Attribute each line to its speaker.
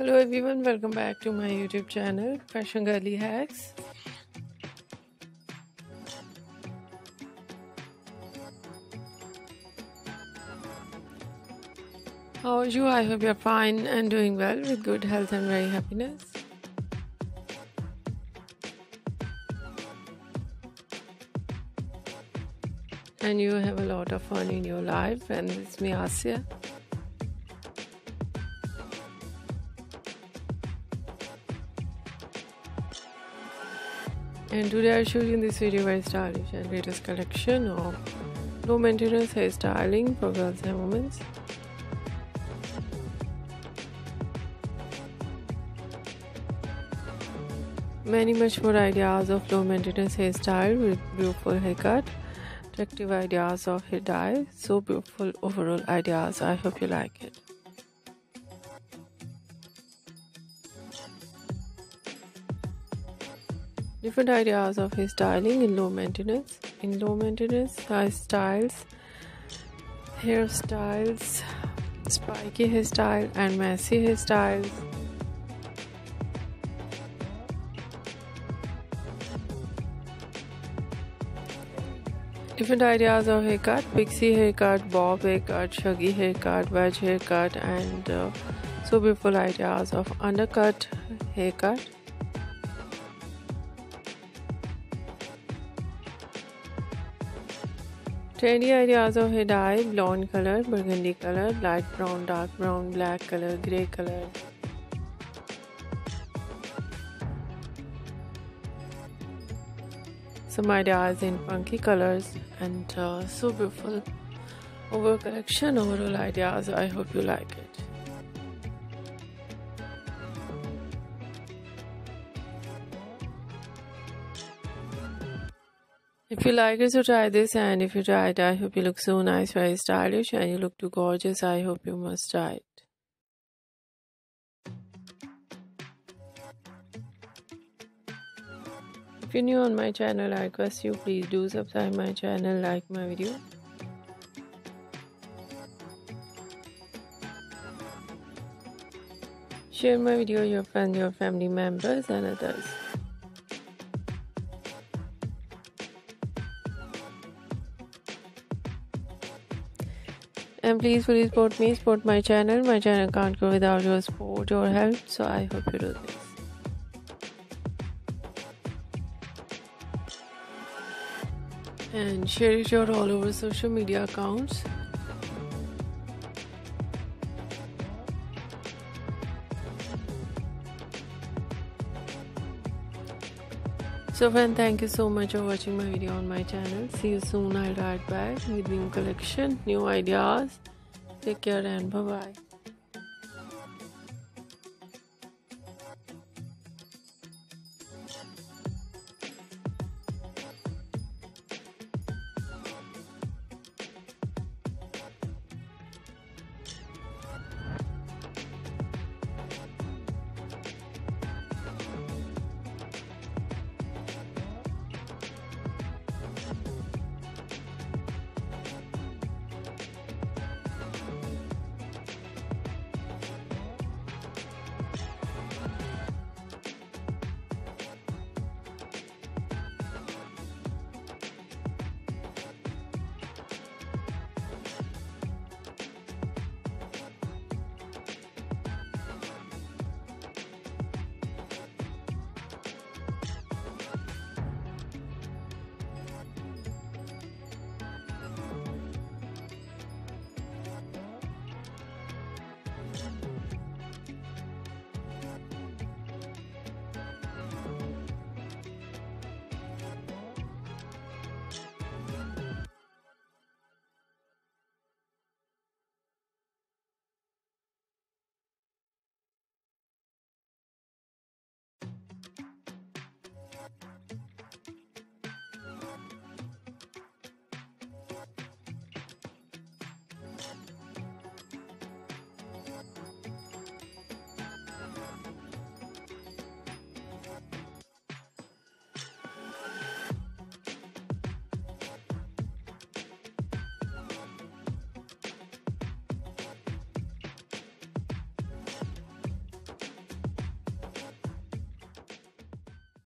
Speaker 1: Hello everyone, welcome back to my YouTube channel Fashion Girly Hacks. How are you? I hope you're fine and doing well with good health and very happiness. And you have a lot of fun in your life, and it's me Asya. And today I showed you in this video very stylish and latest collection of low maintenance hairstyling for girls and women. Many much more ideas of low maintenance hairstyle with beautiful haircut, attractive ideas of hair dye, so beautiful overall ideas. I hope you like it. Different ideas of hairstyling in low maintenance. In low maintenance hairstyles, spiky hairstyle and messy hairstyles. Different ideas of haircut: pixie haircut, bob haircut, shaggy haircut, wedge haircut, and so beautiful ideas of undercut haircut. Trendy ideas of hair dye: blonde color, burgundy color, light brown, dark brown, black color, grey color. Some ideas in funky colors and so beautiful overall collection, overall ideas. I hope you like it. If you like it, so try this, and if you try it, I hope you look so nice, very stylish, and you look too gorgeous. I hope you must try it. If you're new on my channel, I request you please do subscribe my channel, like my video. Share my video with your friends, your family members and others. And please support me, support my channel. My channel can't grow without your support or help, so I hope you do this. And share it your all over social media accounts. So friend, thank you so much for watching my video on my channel. See you soon. I'll write back with new collection, new ideas. Take care and bye bye.